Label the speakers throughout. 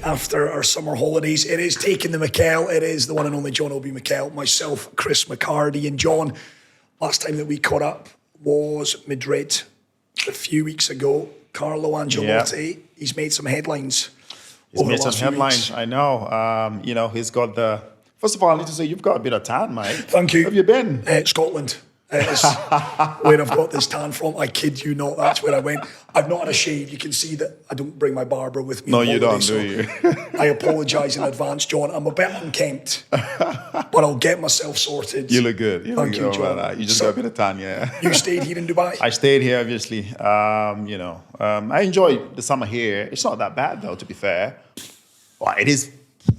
Speaker 1: after our summer holidays. It is Taking the Mikel. It is the one and only John Obi Mikel, myself, Chris McCarty, and John. Last time that we caught up was Madrid a few weeks ago. Carlo Ancelotti, he's made some headlines.
Speaker 2: He's made some headlines, I know. He's got the... First of all, I need to say, you've got a bit of tan, mate.
Speaker 1: Thank you.
Speaker 2: Where have you been?
Speaker 1: Scotland. Is where I've got this tan from. I kid you not, that's where I went. I've not had a shave. You can see that I don't bring my barber with me.
Speaker 2: No, you don't, do you?
Speaker 1: I apologise in advance, John. I'm a bit unkempt, but I'll get myself sorted.
Speaker 2: You look good.
Speaker 1: Thank you, John.
Speaker 2: You just got a bit of tan, yeah.
Speaker 1: You stayed here in Dubai?
Speaker 2: I stayed here, obviously. I enjoy the summer here. It's not that bad, though, to be fair. Well, it is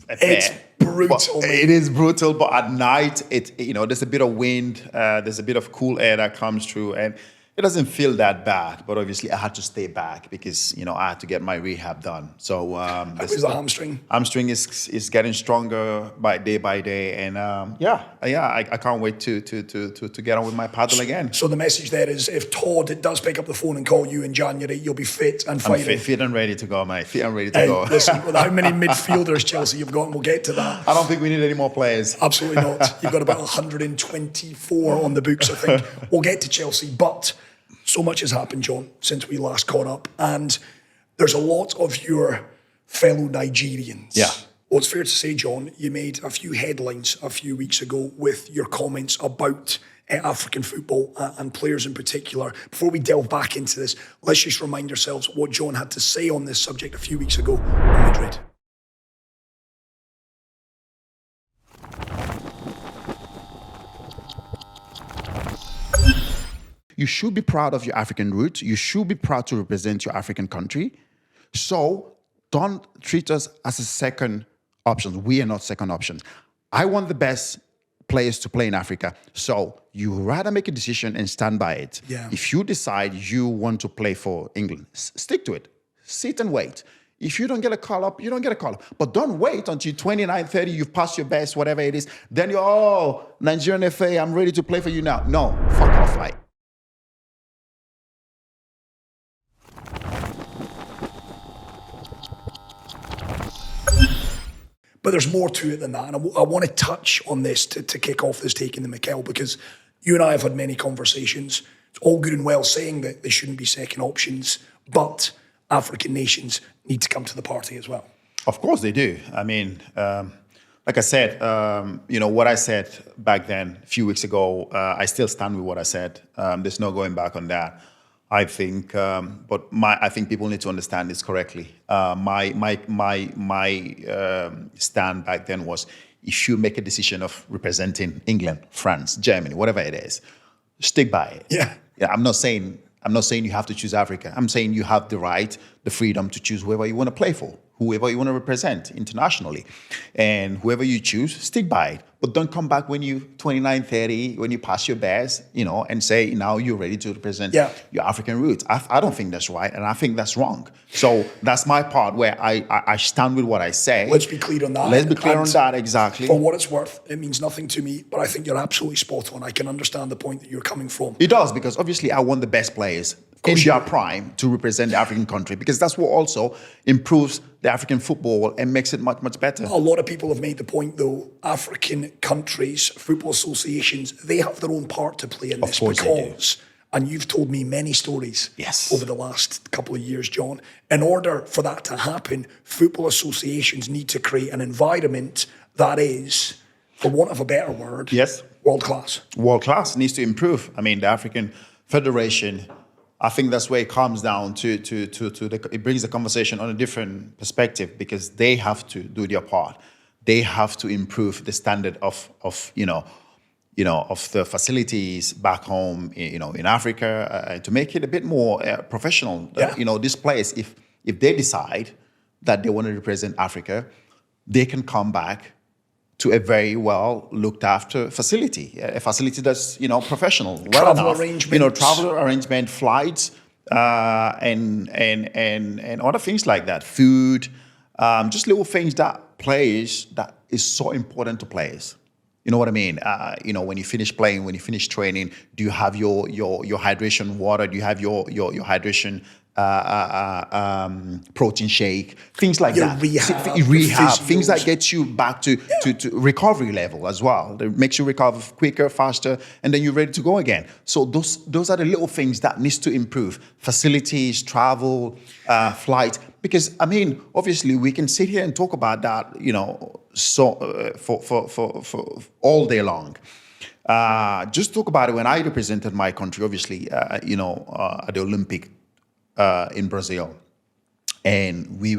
Speaker 1: It's brutal.
Speaker 2: It is brutal, but at night, there's a bit of wind, there's a bit of cool air that comes through, and it doesn't feel that bad. But obviously, I had to stay back because I had to get my rehab done. So
Speaker 1: it was the hamstring.
Speaker 2: Hamstring is getting stronger by day, and I can't wait to get on with my paddle again.
Speaker 1: So the message there is, if Todd does pick up the phone and call you in January, you'll be fit and fighting.
Speaker 2: I'm fit and ready to go, mate. Fit and ready to go.
Speaker 1: Listen, with how many midfielders Chelsea you've got, and we'll get to that.
Speaker 2: I don't think we need any more players.
Speaker 1: Absolutely not. You've got about 124 on the books, I think. We'll get to Chelsea, but so much has happened, John, since we last caught up, and there's a lot of your fellow Nigerians.
Speaker 2: Yeah.
Speaker 1: Well, it's fair to say, John, you made a few headlines a few weeks ago with your comments about African football and players in particular. Before we delve back into this, let's just remind ourselves what John had to say on this subject a few weeks ago in Madrid.
Speaker 3: You should be proud of your African roots. You should be proud to represent your African country. So don't treat us as a second option. We are not second options. I want the best players to play in Africa. So you rather make a decision and stand by it.
Speaker 1: Yeah.
Speaker 3: If you decide you want to play for England, stick to it. Sit and wait. If you don't get a call up, you don't get a call up. But don't wait until 29, 30, you've passed your best, whatever it is. Then you're, Nigerian FA, I'm ready to play for you now. No, fuck off, mate.
Speaker 1: But there's more to it than that. And I want to touch on this to kick off this Taking the Mikel, because you and I have had many conversations. It's all good and well saying that they shouldn't be second options, but African nations need to come to the party as well.
Speaker 2: Of course they do. I mean, like I said, what I said back then, a few weeks ago, I still stand with what I said. There's no going back on that. I think, I think people need to understand this correctly. My stand back then was, if you make a decision of representing England, France, Germany, whatever it is, stick by it.
Speaker 1: Yeah.
Speaker 2: I'm not saying you have to choose Africa. I'm saying you have the right, the freedom to choose whoever you want to play for, whoever you want to represent internationally. And whoever you choose, stick by it. But don't come back when you 29, 30, when you pass your best, and say, now you're ready to represent your African roots. I don't think that's right, and I think that's wrong. So that's my part where I stand with what I say.
Speaker 1: Let's be clear on that.
Speaker 2: Let's be clear on that, exactly.
Speaker 1: For what it's worth, it means nothing to me, but I think you're absolutely spot on. I can understand the point that you're coming from.
Speaker 2: It does, because obviously I want the best players in their prime to represent the African country, because that's what also improves the African football and makes it much, much better.
Speaker 1: A lot of people have made the point, though, African countries, football associations, they have their own part to play in this, because, and you've told me many stories over the last couple of years, John, in order for that to happen, football associations need to create an environment that is, for want of a better word, world class.
Speaker 2: World class needs to improve. I mean, the African Federation, I think that's where it comes down to it brings the conversation on a different perspective, because they have to do their part. They have to improve the standard of the facilities back home, in Africa, to make it a bit more professional. This place, if they decide that they want to represent Africa, they can come back to a very well looked after facility, a facility that's professional,
Speaker 1: travel arrangements,
Speaker 2: travel arrangement, flights, and other things like that, food, just little things that is so important to players. You know what I mean? When you finish playing, when you finish training, do you have your hydration water? Do you have your hydration protein shake, things like that.
Speaker 1: Rehab,
Speaker 2: things that get you back to recovery level as well. That makes you recover quicker, faster, and then you're ready to go again. So those are the little things that needs to improve. Facilities, travel, flight. Because I mean, obviously, we can sit here and talk about that, for all day long. Just talk about it. When I represented my country, obviously, at the Olympic in Brazil, and we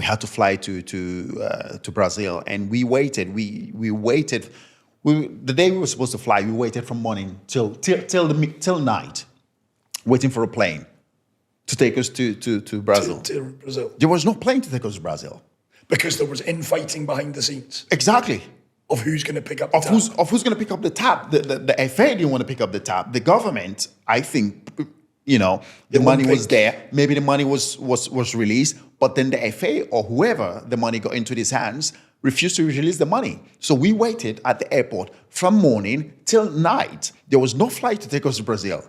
Speaker 2: had to fly to Brazil, and we waited. We waited. The day we were supposed to fly, we waited from morning till night, waiting for a plane to take us to Brazil.
Speaker 1: To Brazil.
Speaker 2: There was no plane to take us to Brazil
Speaker 1: because there was infighting behind the scenes.
Speaker 2: Exactly.
Speaker 1: Of who's going to pick up the tab.
Speaker 2: Who's going to pick up the tab. The FA didn't want to pick up the tab. The government, I think, the money was there. Maybe the money was released, but then the FA or whoever the money got into his hands refused to release the money. So we waited at the airport from morning till night. There was no flight to take us to Brazil.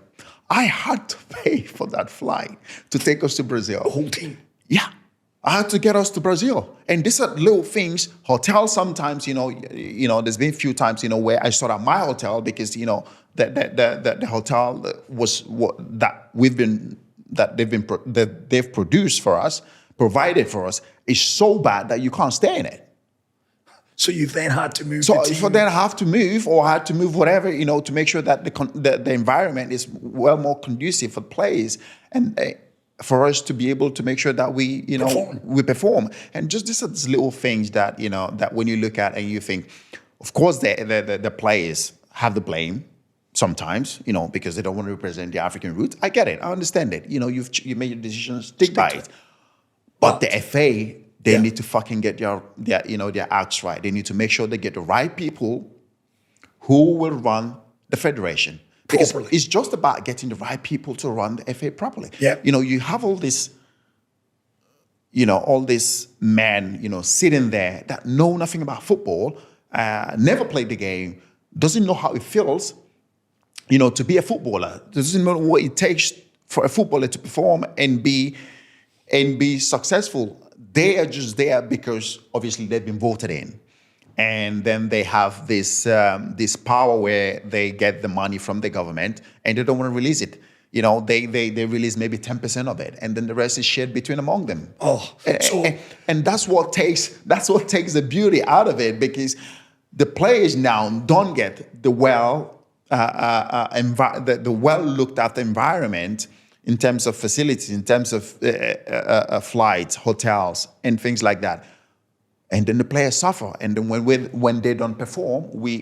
Speaker 2: I had to pay for that flight to take us to Brazil.
Speaker 1: The whole team?
Speaker 2: Yeah. I had to get us to Brazil. And these are little things. Hotels sometimes, there's been a few times, where I sought out my hotel because, the hotel was they've produced for us, provided for us, is so bad that you can't stay in it.
Speaker 1: So you then had to move.
Speaker 2: So then I have to move, or I had to move whatever, to make sure that the environment is well more conducive for players and for us to be able to make sure that we perform. And just these little things that that when you look at and you think, of course the players have the blame sometimes, because they don't want to represent the African roots. I get it, I understand it. You made your decisions, stick by it. But the FA. They need to fucking get their acts right. They need to make sure they get the right people who will run the federation. Because
Speaker 1: properly.
Speaker 2: It's just about getting the right people to run the FA properly.
Speaker 1: Yeah.
Speaker 2: You have all this, all these men, sitting there that know nothing about football, never played the game, doesn't know how it feels, to be a footballer, doesn't know what it takes for a footballer to perform and be successful. They are just there because obviously they've been voted in, and then they have this power where they get the money from the government and they don't want to release it. They release maybe 10% of it, and then the rest is shared among them. And that's what takes the beauty out of it, because the players now don't get the well looked after environment. In terms of facilities, in terms of flights, hotels, and things like that, and then the players suffer. And then when they don't perform, we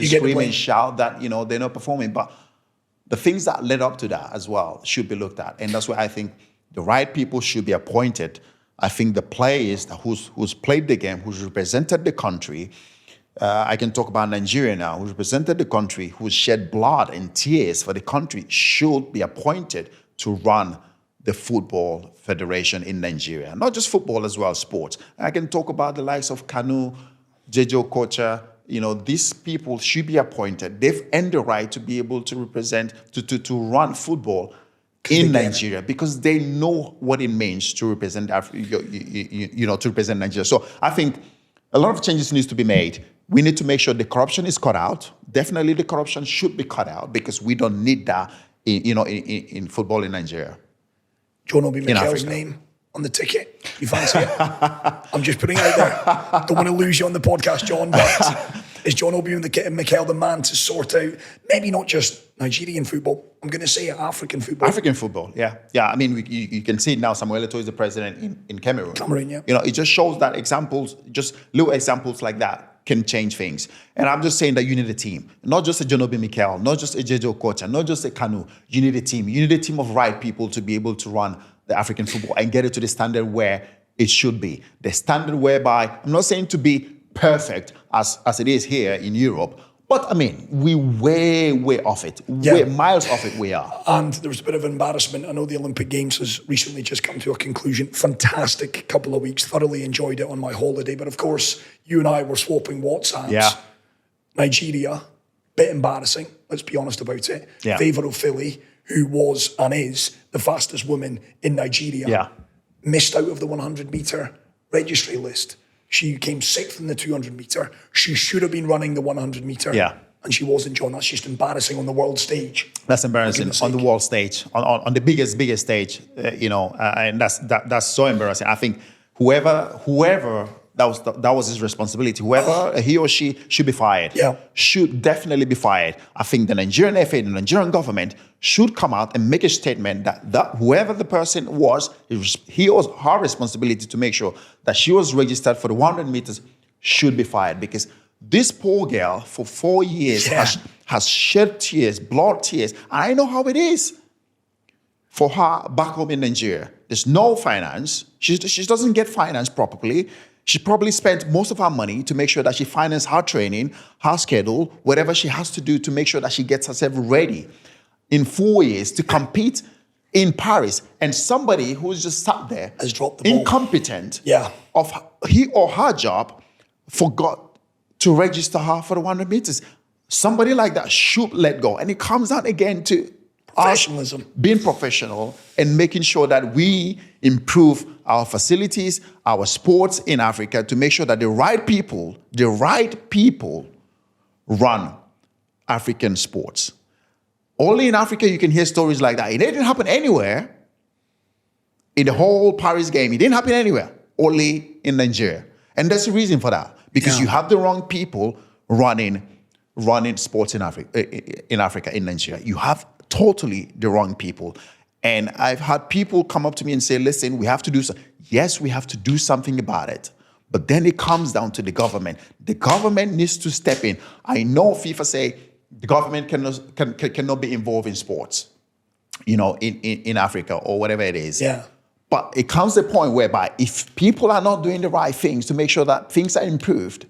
Speaker 2: scream and shout that they're not performing. But the things that led up to that as well should be looked at, and that's why I think the right people should be appointed. I think the players who's played the game, who's represented the country. I can talk about Nigeria now, who represented the country, who shed blood and tears for the country, should be appointed to run the football federation in Nigeria. Not just football as well, sports. I can talk about the likes of Kanu, Jejo Kocha. These people should be appointed. They've earned the right to be able to represent, to run football in Nigeria, because they know what it means to represent to represent Nigeria. So I think a lot of changes needs to be made. We need to make sure the corruption is cut out. Definitely the corruption should be cut out, because we don't need that in football in Nigeria.
Speaker 1: John Obi Mikel's name on the ticket. You fancy it? I'm just putting it out there. Don't want to lose you on the podcast, John, but is John Obi Mikel the man to sort out maybe not just Nigerian football, I'm going to say African football.
Speaker 2: African football, yeah. I mean, you can see now Samuel Eto'o is the president in Cameroon.
Speaker 1: Cameroon, yeah.
Speaker 2: It just shows that just little examples like that can change things. And I'm just saying that you need a team. Not just a John Obi Mikel, not just a Jejo Kocha, not just a Kanu. You need a team. You need a team of right people to be able to run the African football and get it to the standard where it should be. The standard whereby, I'm not saying to be perfect as it is here in Europe, but I mean, we way off it.
Speaker 1: Yeah.
Speaker 2: We're miles off it we are.
Speaker 1: And there was a bit of embarrassment. I know the Olympic Games has recently just come to a conclusion. Fantastic couple of weeks. Thoroughly enjoyed it on my holiday. But of course, you and I were swapping WhatsApps.
Speaker 2: Yeah.
Speaker 1: Nigeria, bit embarrassing. Let's be honest about it.
Speaker 2: Yeah.
Speaker 1: Favour of Philly, who was and is the fastest woman in Nigeria, missed out of the 100-metre registry list. She came 6th in the 200-metre. She should have been running the 100-metre. And she wasn't, John. That's just embarrassing on the world stage.
Speaker 2: That's embarrassing on the world stage, on the biggest stage, and that's so embarrassing. I think whoever that was his responsibility. Whoever he or she should be fired. Should definitely be fired. I think the Nigerian FA, the Nigerian government should come out and make a statement that whoever the person was, it was he or her responsibility to make sure that she was registered for the 100 meters should be fired, because this poor girl for 4 years has shed tears, blood tears. I know how it is for her back home in Nigeria. There's no finance. She doesn't get financed properly. She probably spent most of her money to make sure that she finances her training, her schedule, whatever she has to do to make sure that she gets herself ready in 4 years to compete in Paris. And somebody who's just sat there,
Speaker 1: has dropped the ball,
Speaker 2: incompetent of he or her job, forgot to register her for the 100 meters. Somebody like that should let go. And it comes down again to
Speaker 1: professionalism,
Speaker 2: being professional and making sure that we improve our facilities, our sports in Africa, to make sure that the right people run African sports. Only in Africa you can hear stories like that. It didn't happen anywhere in the whole Paris game. It didn't happen anywhere, only in Nigeria. And there's a reason for that. Because you have the wrong people running sports in Africa, in Nigeria. You have totally the wrong people. And I've had people come up to me and say, listen, we have to do something. Yes, we have to do something about it. But then it comes down to the government. The government needs to step in. I know FIFA say the government cannot be involved in sports, in Africa or whatever it is. But it comes to a point whereby if people are not doing the right things to make sure that things are improved,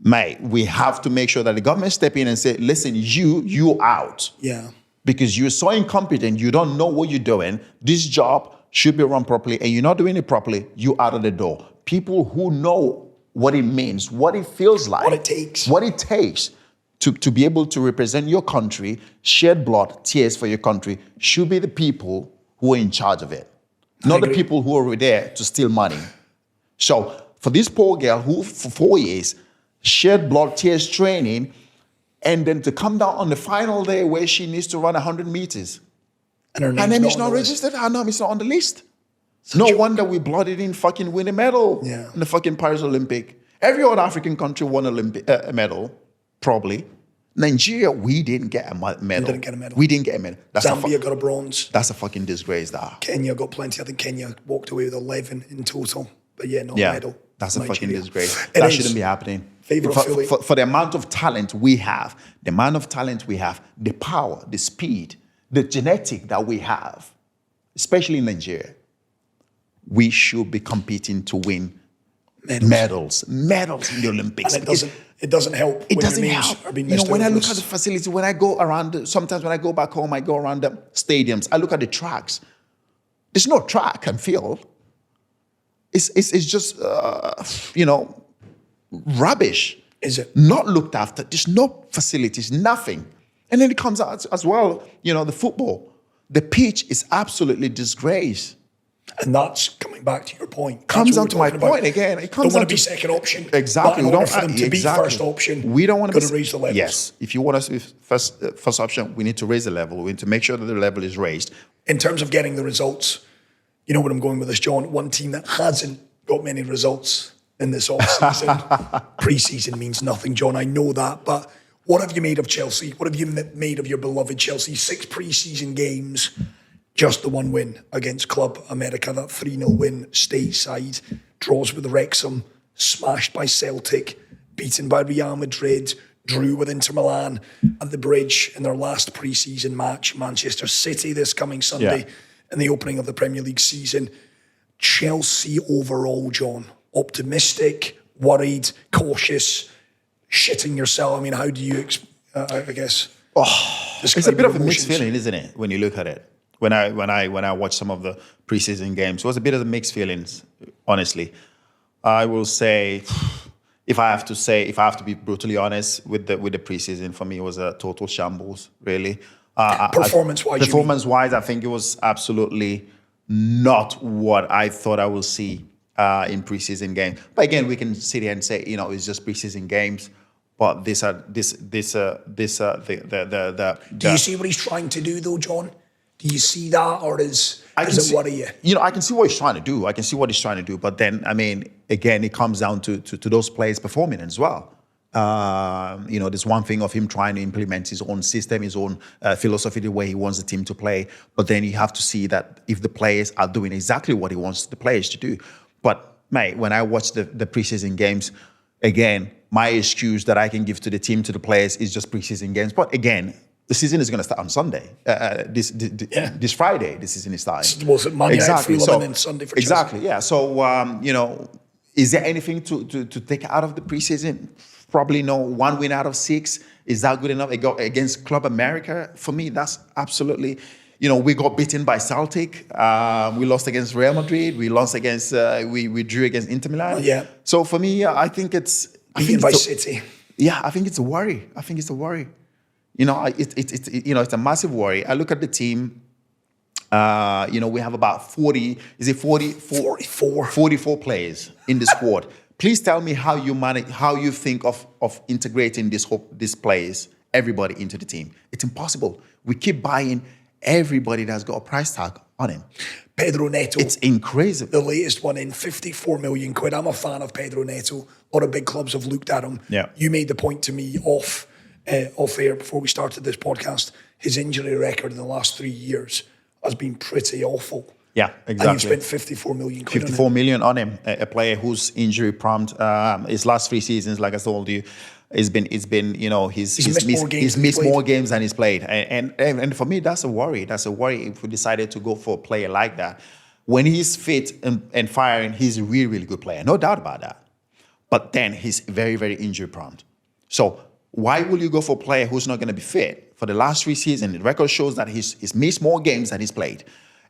Speaker 2: mate, we have to make sure that the government step in and say, listen, you out. Because you're so incompetent, you don't know what you're doing. This job should be run properly and you're not doing it properly, you're out of the door. People who know what it means, what it feels like, what it takes to be able to represent your country, shed blood, tears for your country, should be the people who are in charge of it. Not the people who are there to steal money. So for this poor girl who for 4 years shed blood, tears, training, and then to come down on the final day where she needs to run 100 meters. And her name is not registered. Her name is not on the list. No wonder we blooded in fucking win a medal in the fucking Paris Olympic. Every other African country won a medal, probably. Nigeria, we didn't get a medal. We didn't get a medal.
Speaker 1: Zambia got a bronze.
Speaker 2: That's a fucking disgrace, that.
Speaker 1: Kenya got plenty. I think Kenya walked away with 11 in total. But not a medal.
Speaker 2: That's a fucking disgrace. That shouldn't be happening. For the amount of talent we have, the power, the speed, the genetic that we have, especially in Nigeria, we should be competing to win medals in the Olympics.
Speaker 1: And it doesn't help.
Speaker 2: It doesn't help. When I look at the facility, when I go around, sometimes when I go back home, I go around the stadiums, I look at the tracks. There's no track and field. It's just, rubbish.
Speaker 1: Is it?
Speaker 2: Not looked after. There's no facilities, nothing. And then it comes out as well, the football. The pitch is absolutely disgrace.
Speaker 1: And that's coming back to your point.
Speaker 2: Comes down to my point again. It comes
Speaker 1: don't want to be second option.
Speaker 2: Exactly.
Speaker 1: We don't want them to be first option.
Speaker 2: We don't want to
Speaker 1: raise the levels.
Speaker 2: Yes. If you want us to be first option, we need to raise the level. We need to make sure that the level is raised.
Speaker 1: In terms of getting the results, you know where I'm going with this, John. One team that hasn't got many results in this off-season. Pre-season means nothing, John. I know that. But what have you made of Chelsea? What have you made of your beloved Chelsea? 6 pre-season games. Just the one win against Club America, that 3-0 win stateside, draws with Wrexham, smashed by Celtic, beaten by Real Madrid, drew with Inter Milan at the Bridge in their last pre-season match, Manchester City this coming Sunday in the opening of the Premier League season. Chelsea overall, John, optimistic, worried, cautious, shitting yourself. I mean, how do you, I guess?
Speaker 2: It's a bit of a mixed feeling, isn't it, when you look at it? When I watch some of the preseason games, it was a bit of a mixed feelings, honestly. I will say if I have to be brutally honest with the preseason, for me it was a total shambles, really. Performance-wise, I think it was absolutely not what I thought I would see in preseason games. But again, we can sit here and say, it's just preseason games. But Do you see
Speaker 1: what he's trying to do, though, John? Do you see that, or does it worry you?
Speaker 2: I can see what he's trying to do. But then, again, it comes down to those players performing as well. There's one thing of him trying to implement his own system, his own philosophy, the way he wants the team to play. But then you have to see that if the players are doing exactly what he wants the players to do. But, mate, when I watch the preseason games, again, my excuse that I can give to the team, to the players, is just preseason games. But again, the season is going to start on Sunday. This Friday, the season is starting.
Speaker 1: Was it Monday night for Fulham and Sunday for Chelsea?
Speaker 2: Exactly, yeah. So, is there anything to take out of the preseason? Probably no. 1 win out of 6. Is that good enough against Club America? For me, that's absolutely... we got beaten by Celtic. We lost against Real Madrid. We lost against... we drew against Inter Milan.
Speaker 1: Yeah.
Speaker 2: So for me, I think it's...
Speaker 1: Beaten by City.
Speaker 2: Yeah, I think it's a worry. It's a massive worry. I look at the team. We have about 44 players in the squad. Please tell me how you think of integrating these players, everybody into the team. It's impossible. We keep buying everybody that's got a price tag on him.
Speaker 1: Pedro Neto.
Speaker 2: It's incredible.
Speaker 1: The latest one in, 54 million quid. I'm a fan of Pedro Neto. A lot of big clubs have looked at him.
Speaker 2: Yeah.
Speaker 1: You made the point to me off air before we started this podcast. His injury record in the last 3 years has been pretty awful.
Speaker 2: Yeah, exactly.
Speaker 1: And you spent 54 million quid
Speaker 2: 54 million on him, a player who's injury prompt. His last 3 seasons, like I told you, he's missed more games than he's played. And for me, that's a worry. That's a worry if we decided to go for a player like that. When he's fit and firing, he's a really, really good player. No doubt about that. But then he's very, very injury prompt. So why will you go for a player who's not going to be fit? For the last 3 seasons, the record shows that he's missed more games than he's played.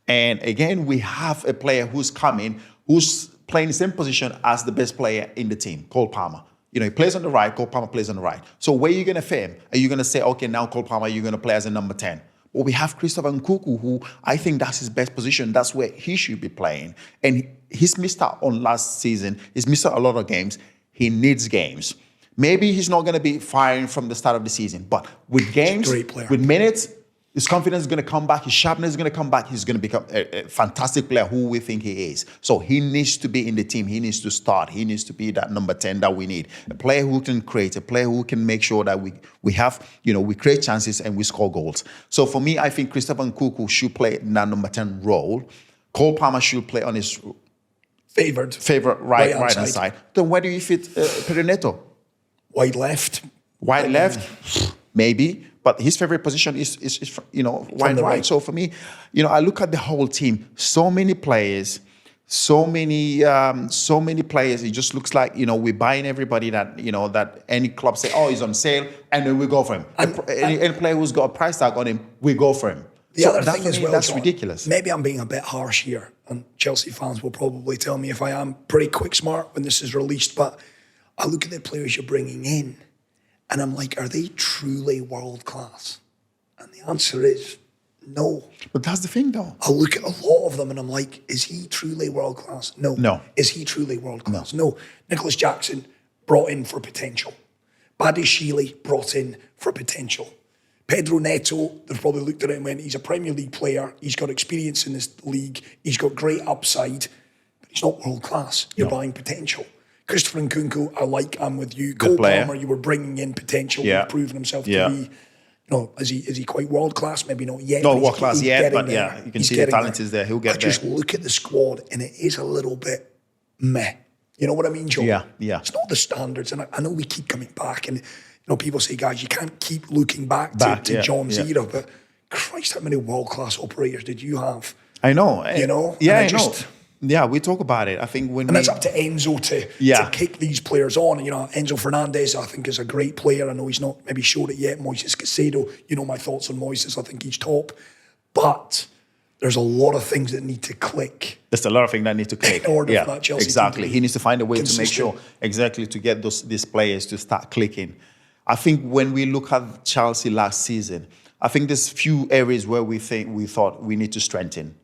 Speaker 2: And again, we have a player who's coming, who's playing the same position as the best player in the team, Cole Palmer. He plays on the right, Cole Palmer plays on the right. So where are you going to fit him? Are you going to say, okay, now Cole Palmer, you're going to play as a number 10? Well, we have Christopher Nkunku, who I think that's his best position. That's where he should be playing. And he's missed out on last season. He's missed out a lot of games. He needs games. Maybe he's not going to be firing from the start of the season, but with games, with minutes, his confidence is going to come back. His sharpness is going to come back. He's going to become a fantastic player who we think he is. So he needs to be in the team. He needs to start. He needs to be that number 10 that we need. A player who can create, a player who can make sure that we have, we create chances and we score goals. So for me, I think Christopher Nkunku should play in that number 10 role. Cole Palmer should play on his favorite right hand side. Then where do you fit Pedro Neto?
Speaker 1: Wide left.
Speaker 2: Wide left, maybe. But his favorite position is wide right. So for me, I look at the whole team. So many players. It just looks like we're buying everybody that any club say, oh, he's on sale, and then we go for him. Any player who's got a price tag on him, we go for him.
Speaker 1: The other thing as well,
Speaker 2: that's
Speaker 1: John,
Speaker 2: ridiculous.
Speaker 1: Maybe I'm being a bit harsh here, and Chelsea fans will probably tell me if I am pretty quick smart when this is released. But I look at the players you're bringing in, and I'm like, are they truly world class? And the answer is no.
Speaker 2: But that's the thing, though.
Speaker 1: I look at a lot of them and I'm like, is he truly world class? No.
Speaker 2: No.
Speaker 1: Is he truly world class? No. Nicholas Jackson brought in for potential. Badiashile brought in for potential. Pedro Neto, they've probably looked at it and went, he's a Premier League player. He's got experience in this league. He's got great upside, but he's not world class. You're buying potential. Christopher Nkunku, I'm with you. Cole Palmer, you were bringing in potential. He's proven himself to be, is he quite world class? Maybe not yet.
Speaker 2: Not world class yet, but yeah, you can see the talent is there. He'll get there.
Speaker 1: Just look at the squad and it is a little bit meh. You know what I mean, Joe?
Speaker 2: Yeah.
Speaker 1: It's not the standards. And I know we keep coming back and, people say, guys, you can't keep looking back to John's era, but Christ, how many world-class operators did you have?
Speaker 2: I know.
Speaker 1: Yeah, I know.
Speaker 2: Yeah, we talk about it. I think
Speaker 1: it's up to Enzo to kick these players on. Enzo Fernandez, I think, is a great player. I know he's not maybe showed it yet. Moises Caicedo, my thoughts on Moises. I think he's top. But there's a lot of things that need to click.
Speaker 2: There's a lot of things that need to click.
Speaker 1: In order for that Chelsea
Speaker 2: exactly.
Speaker 1: team to be
Speaker 2: He needs to find a way to make
Speaker 1: consistent.
Speaker 2: sure, to get these players to start clicking. I think when we look at Chelsea last season, I think there's few areas where we thought we need to strengthen.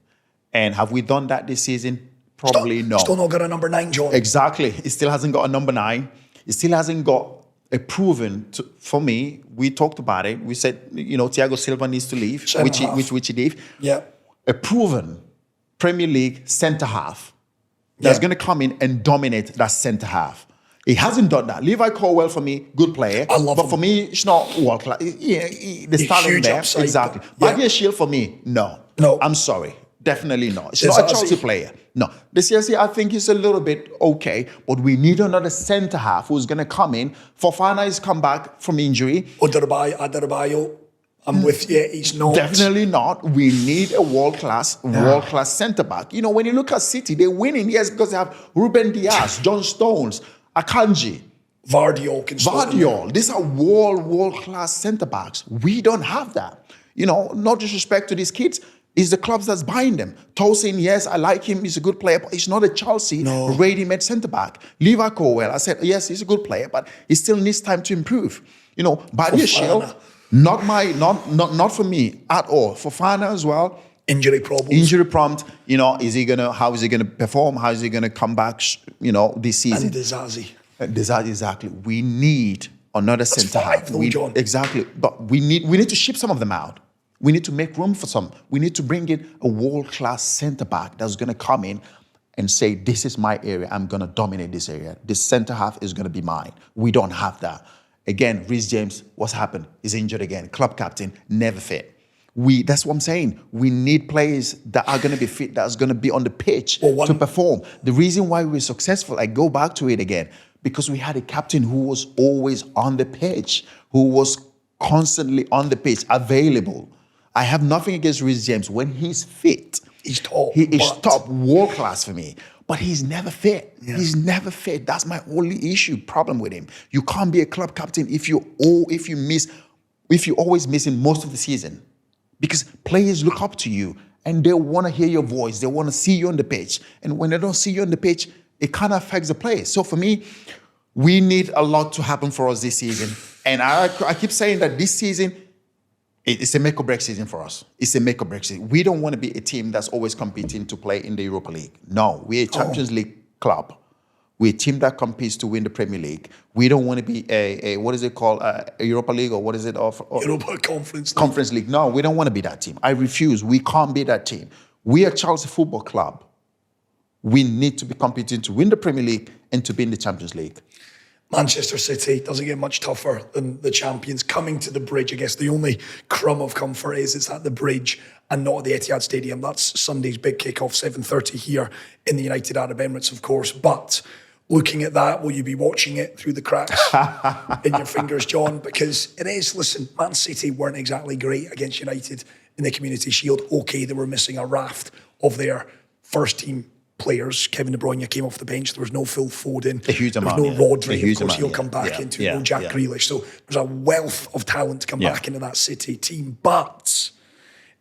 Speaker 2: And have we done that this season? Probably no.
Speaker 1: Still not got a number 9, John.
Speaker 2: Exactly. It still hasn't got a number 9. It still hasn't got a proven, for me, we talked about it. We said, Thiago Silva needs to leave, which he did.
Speaker 1: Yeah.
Speaker 2: A proven Premier League centre-half that's going to come in and dominate that centre-half. He hasn't done that. Levi Colwill, for me, good player.
Speaker 1: I love him.
Speaker 2: For me, it's not world-class. The talent
Speaker 1: huge
Speaker 2: there.
Speaker 1: upside,
Speaker 2: Exactly.
Speaker 1: but-
Speaker 2: Badia Shield, for me, no.
Speaker 1: No.
Speaker 2: I'm sorry. Definitely not. It's
Speaker 1: Says
Speaker 2: not a
Speaker 1: Ozzy.
Speaker 2: Chelsea player. No. The Chelsea, I think, is a little bit okay, but we need another centre-half who's going to come in. Fofana has come back from injury.
Speaker 1: Adarbayo, I'm with you. He's not.
Speaker 2: Definitely not. We need a world-class centre-back. When you look at City, they're winning, yes, because they have Ruben Dias, John Stones, Akanji,
Speaker 1: Vardiol.
Speaker 2: These are world-class centre-backs. We don't have that. No disrespect to these kids. It's the clubs that's buying them. Tosin, yes, I like him. He's a good player, but he's not a Chelsea ready-made centre-back. Levi Colwill, I said, yes, he's a good player, but he still needs time to improve. Badia Shield, not for me at all. Fofana as well.
Speaker 1: Injury problems.
Speaker 2: Injury prompt. How is he gonna perform? How is he gonna come back? This season.
Speaker 1: And Dizazi.
Speaker 2: Exactly. We need another centre half.
Speaker 1: John.
Speaker 2: Exactly. But we need to ship some of them out. We need to make room for some. We need to bring in a world-class centre back that's going to come in and say, this is my area. I'm going to dominate this area. This centre half is going to be mine. We don't have that. Again, Reece James, what's happened? He's injured again. Club captain, never fit. That's what I'm saying. We need players that are going to be fit, that's going to be on the pitch to perform. The reason why we're successful, I go back to it again, because we had a captain who was always on the pitch, who was constantly on the pitch, available. I have nothing against Reece James. When he's fit,
Speaker 1: he's top.
Speaker 2: He is top, world class for me. But he's never fit. Yeah. He's never fit. That's my only problem with him. You can't be a club captain if you're always missing most of the season. Because players look up to you and they want to hear your voice. They want to see you on the pitch. And when they don't see you on the pitch, it kind of affects the players. So for me, we need a lot to happen for us this season. And I keep saying that this season, it's a make or break season for us. It's a make or break season. We don't want to be a team that's always competing to play in the Europa League. No, we're a Champions League club. We're a team that competes to win the Premier League. We don't want to be a what is it called, a Europa League, or what is it?
Speaker 1: Europa Conference League.
Speaker 2: Conference League. No, we don't want to be that team. I refuse. We can't be that team. We are Chelsea Football Club. We need to be competing to win the Premier League and to be in the Champions League.
Speaker 1: Manchester City doesn't get much tougher than the champions. Coming to the bridge, I guess the only crumb of comfort is it's at the bridge and not at the Etihad Stadium. That's Sunday's big kick-off, 7:30 here in the United Arab Emirates, of course. But looking at that, will you be watching it through the cracks in your fingers, John? Because it is, listen, Man City weren't exactly great against United in the Community Shield. Okay, they were missing a raft of their first-team players. Kevin De Bruyne came off the bench. There was no Phil Foden.
Speaker 2: A huge amount.
Speaker 1: There was no Rodri.
Speaker 2: Of
Speaker 1: course, he'll come back into no Jack Grealish. So there's a wealth of talent to come back into that City team. But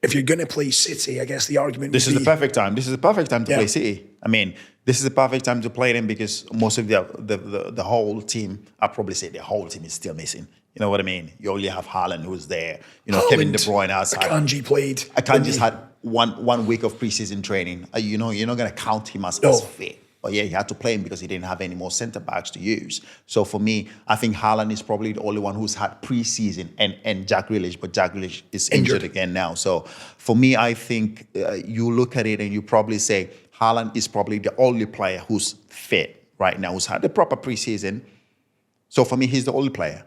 Speaker 1: if you're going to play City, I guess the argument
Speaker 2: This is the perfect time. This is the perfect time to play City. I mean, this is the perfect time to play them because most of the whole team, I probably say the whole team is still missing. You know what I mean? You only have Haaland who's there. Kevin De Bruyne outside.
Speaker 1: Akanji played.
Speaker 2: Akanji's had one week of preseason training. You're not going to count him as fit. But yeah, he had to play him because he didn't have any more centre backs to use. So for me, I think Haaland is probably the only one who's had preseason and Jack Grealish, but Jack Grealish is injured again now. So for me, I think you look at it and you probably say Haaland is probably the only player who's fit right now, who's had the proper preseason. So for me, he's the only player.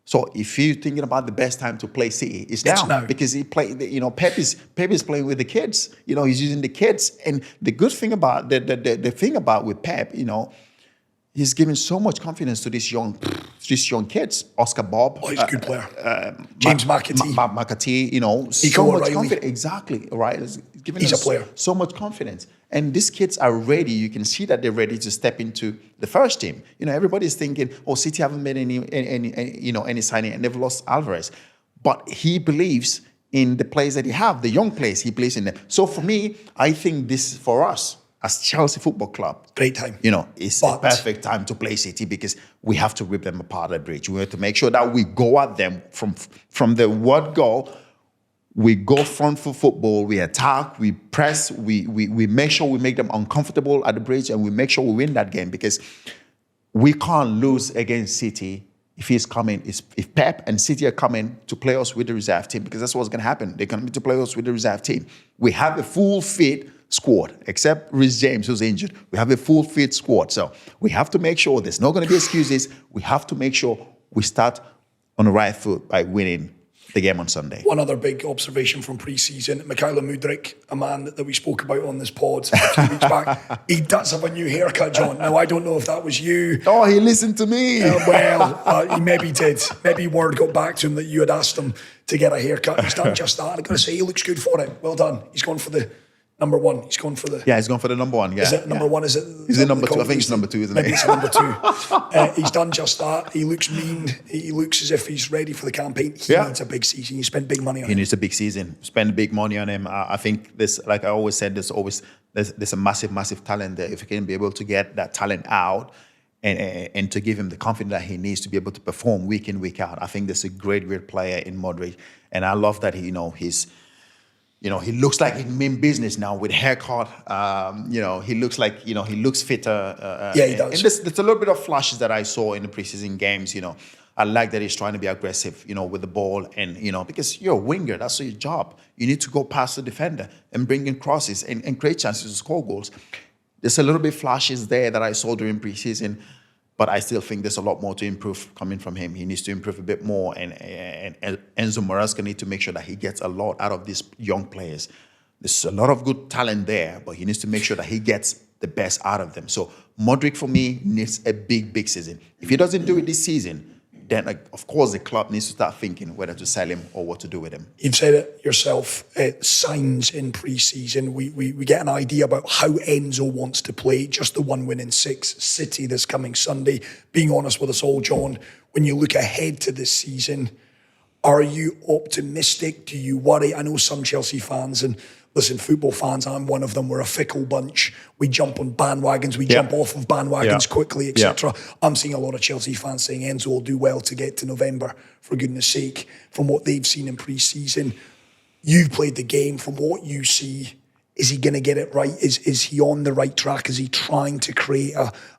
Speaker 2: So if you're thinking about the best time to play City, it's now. Because he played. Pep is playing with the kids. He's using the kids. And the good thing about the thing about with Pep, he's giving so much confidence to these young kids. Oscar Bob,
Speaker 1: he's a good player. James McAtee,
Speaker 2: so much confidence. Exactly, right. He's
Speaker 1: a player.
Speaker 2: So much confidence. And these kids are ready. You can see that they're ready to step into the first team. Everybody's thinking, City haven't made any signing and they've lost Alvarez. But he believes in the players that he have, the young players he plays in them. So for me, I think this, for us, as Chelsea Football Club,
Speaker 1: great time.
Speaker 2: It's a perfect time to play City because we have to rip them apart at the bridge. We have to make sure that we go at them from the word go. We go front for football, we attack, we press, we make sure we make them uncomfortable at the bridge, and we make sure we win that game, because we can't lose against City if Pep and City are coming to play us with the reserve team, because that's what's going to happen. They're going to play us with the reserve team. We have a full fit squad, except Reece James, who's injured. We have a full fit squad. So we have to make sure there's not going to be excuses. We have to make sure we start on the right foot by winning the game on Sunday.
Speaker 1: One other big observation from pre-season, Mykhailo Mudryk, a man that we spoke about on this pod a few weeks back, he does have a new haircut, John. Now, I don't know if that was you.
Speaker 2: Oh, he listened to me.
Speaker 1: He maybe did. Maybe word got back to him that you had asked him to get a haircut. He's done just that. I've got to say, he looks good for it. Well done. He's gone for the number one. He's gone for the...
Speaker 2: Yeah, he's gone for the number one, yeah.
Speaker 1: Is it number one? Is it...
Speaker 2: Is it number two? I think it's number two, isn't it?
Speaker 1: Maybe it's number two. He's done just that. He looks mean. He looks as if he's ready for the campaign. He needs a big season. You spend big money on him.
Speaker 2: He needs a big season. Spend big money on him. I think this, like I always said, there's a massive talent there. If he can be able to get that talent out and to give him the confidence that he needs to be able to perform week in, week out, I think there's a great player in Modric. And I love that he looks like he mean business now with haircut. He looks like, he looks fitter.
Speaker 1: Yeah, he does.
Speaker 2: And there's a little bit of flashes that I saw in the preseason games. I like that he's trying to be aggressive, with the ball. And, because you're a winger, that's your job. You need to go past the defender and bring in crosses and create chances to score goals. There's a little bit flashes there that I saw during preseason, but I still think there's a lot more to improve coming from him. He needs to improve a bit more, and Enzo Maresca needs to make sure that he gets a lot out of these young players. There's a lot of good talent there, but he needs to make sure that he gets the best out of them. So Modric, for me, needs a big season. If he doesn't do it this season, then, of course, the club needs to start thinking whether to sell him or what to do with him.
Speaker 1: You've said it yourself, signs in pre-season. We get an idea about how Enzo wants to play, just the one win in 6, City this coming Sunday. Being honest with us all, John, when you look ahead to this season, are you optimistic? Do you worry? I know some Chelsea fans, and listen, football fans, I'm one of them, we're a fickle bunch. We jump on bandwagons, we jump off of bandwagons quickly, etc. I'm seeing a lot of Chelsea fans saying Enzo will do well to get to November, for goodness sake, from what they've seen in pre-season. You've played the game. From what you see, is he going to get it right? Is he on the right track? Is he trying to create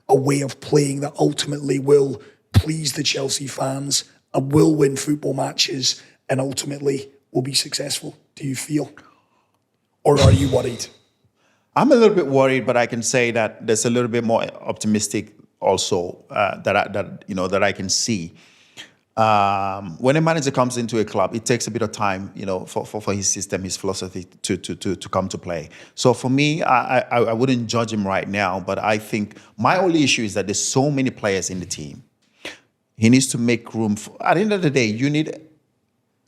Speaker 1: a way of playing that ultimately will please the Chelsea fans and will win football matches and ultimately will be successful, do you feel? Or are you worried?
Speaker 2: I'm a little bit worried, but I can say that there's a little bit more optimistic also that I can see. When a manager comes into a club, it takes a bit of time, for his system, his philosophy to come to play. So for me, I wouldn't judge him right now, but I think my only issue is that there's so many players in the team. He needs to make room at the end of the day, you need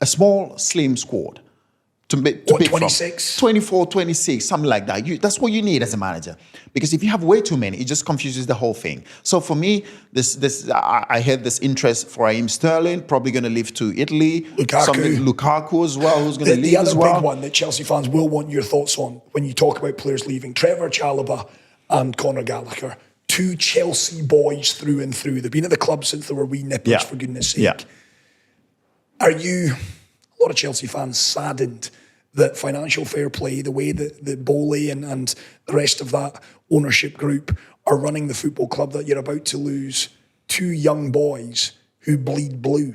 Speaker 2: a small, slim squad. To pick
Speaker 1: 26?
Speaker 2: From 24, 26, something like that. That's what you need as a manager. Because if you have way too many, it just confuses the whole thing. So for me, I had this interest for Raheem Sterling, probably going to leave to Italy. Lukaku as well, who's going to leave as well.
Speaker 1: The other big one that Chelsea fans will want your thoughts on when you talk about players leaving, Trevor, Chalobah and Conor Gallagher. 2 Chelsea boys through and through. They've been at the club since they were wee nippers, for goodness sake. Yeah. Are you... A lot of Chelsea fans saddened that financial fair play, the way that the Bowley and the rest of that ownership group are running the football club, that you're about to lose 2 young boys who bleed blue.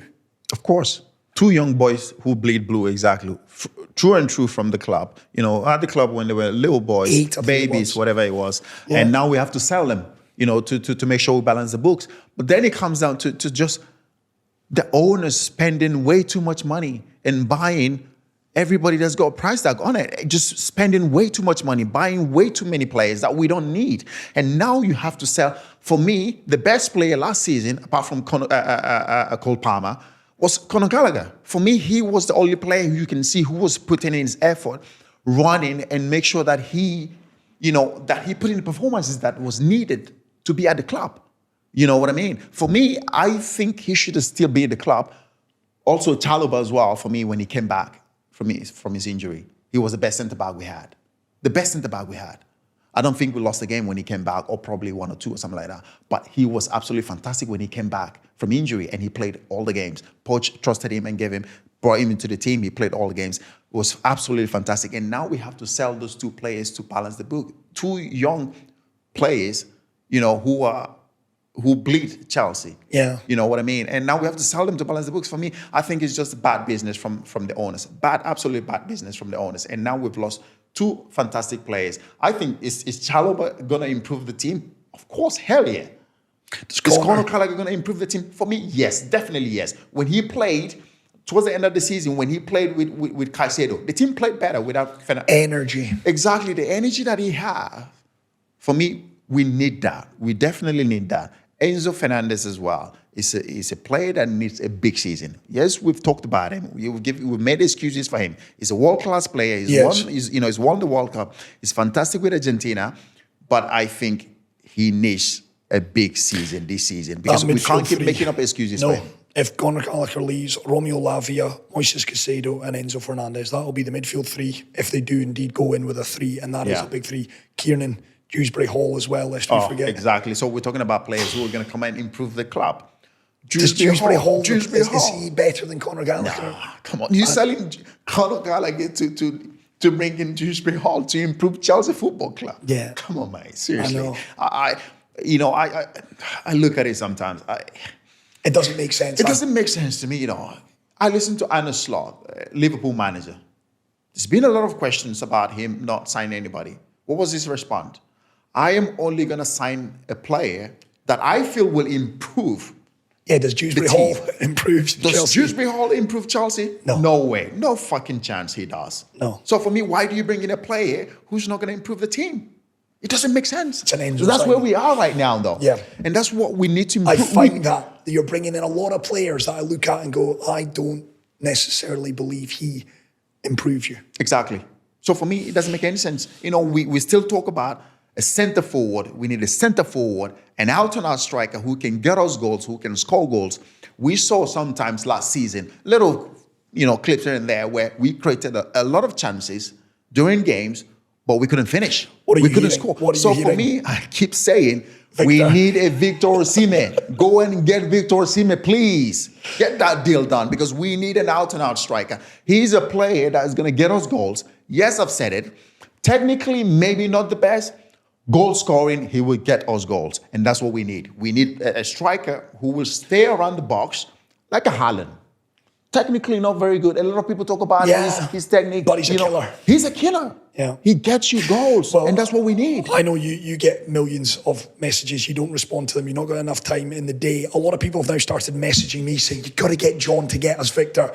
Speaker 2: Of course. 2 young boys who bleed blue, exactly. True and true from the club. At the club when they were little boys, babies, whatever it was. Yeah. And now we have to sell them, to make sure we balance the books. But then it comes down to just the owners spending way too much money and buying everybody that's got a price tag on it, just spending way too much money, buying way too many players that we don't need. And now you have to sell. For me, the best player last season, apart from Cole Palmer, was Conor Gallagher. For me, he was the only player who you can see who was putting in his effort, running and make sure that he put in the performances that was needed to be at the club. You know what I mean? For me, I think he should still be in the club. Also, Chalobah as well, for me, when he came back. from his injury. He was the best centre-back we had. The best centre-back we had. I don't think we lost the game when he came back, or probably 1 or 2 or something like that. But he was absolutely fantastic when he came back from injury, and he played all the games. Poch trusted him and brought him into the team. He played all the games. It was absolutely fantastic. And now we have to sell those 2 players to balance the book. 2 young players, who bleed Chelsea.
Speaker 1: Yeah.
Speaker 2: You know what I mean? And now we have to sell them to balance the books. For me, I think it's just bad business from the owners. Absolutely bad business from the owners. And now we've lost 2 fantastic players. I think, is Chalobah going to improve the team? Of course, hell yeah. Is Conor Gallagher going to improve the team? For me, yes, definitely yes. When he played, towards the end of the season, when he played with Caicedo, the team played better without
Speaker 1: energy.
Speaker 2: Exactly, the energy that he had. For me, we need that. We definitely need that. Enzo Fernandez as well is a player that needs a big season. Yes, we've talked about him. We've made excuses for him. He's a world-class player. He's won the World Cup. He's fantastic with Argentina. But I think he needs a big season this season, because we can't keep making up excuses for him.
Speaker 1: If Conor Gallagher leaves, Romeo Lavia, Moises Caicedo, and Enzo Fernandez, that'll be the midfield 3 if they do indeed go in with a 3, and that is a big 3. Kiernan, Dewsbury Hall as well, lest we forget.
Speaker 2: Exactly. So we're talking about players who are going to come and improve the club.
Speaker 1: Dewsbury Hall, is he better than Conor Gallagher?
Speaker 2: Nah, come on. You're selling Conor Gallagher to bring in Dewsbury Hall to improve Chelsea Football Club.
Speaker 1: Yeah.
Speaker 2: Come on, mate. Seriously.
Speaker 1: I
Speaker 2: know. I look at it sometimes.
Speaker 1: It doesn't make sense.
Speaker 2: It doesn't make sense to me, I listen to Arne Slot, Liverpool manager. There's been a lot of questions about him not signing anybody. What was his response? I am only going to sign a player that I feel will improve.
Speaker 1: Yeah, does Dewsbury Hall improve Chelsea?
Speaker 2: Does Dewsbury Hall improve Chelsea?
Speaker 1: No.
Speaker 2: No way. No fucking chance he does.
Speaker 1: No.
Speaker 2: So for me, why do you bring in a player who's not going to improve the team? It doesn't make sense.
Speaker 1: It's an Enzo
Speaker 2: so that's
Speaker 1: signing.
Speaker 2: where we are right now, though.
Speaker 1: Yeah.
Speaker 2: And that's what we need to improve.
Speaker 1: I find that you're bringing in a lot of players that I look at and go, I don't necessarily believe he improves you.
Speaker 2: Exactly. So for me, it doesn't make any sense. We still talk about a centre forward. We need a centre forward, an out-and-out striker who can get us goals, who can score goals. We saw sometimes last season little, clips here and there where we created a lot of chances during games, but we couldn't finish. We couldn't score. So for me, I keep saying, Victor. We need a Victor Osimhen. Go and get Victor Osimhen, please. Get that deal done, because we need an out-and-out striker. He's a player that is going to get us goals. Yes, I've said it. Technically, maybe not the best. Goal scoring, he will get us goals. And that's what we need. We need a striker who will stay around the box like a Haaland. Technically not very good. A lot of people talk about his technique.
Speaker 1: But he's a killer.
Speaker 2: He's a killer.
Speaker 1: Yeah.
Speaker 2: He gets you goals, and that's what we need.
Speaker 1: I know you get millions of messages. You don't respond to them. You've not got enough time in the day. A lot of people have now started messaging me saying, you've got to get John to get us Victor.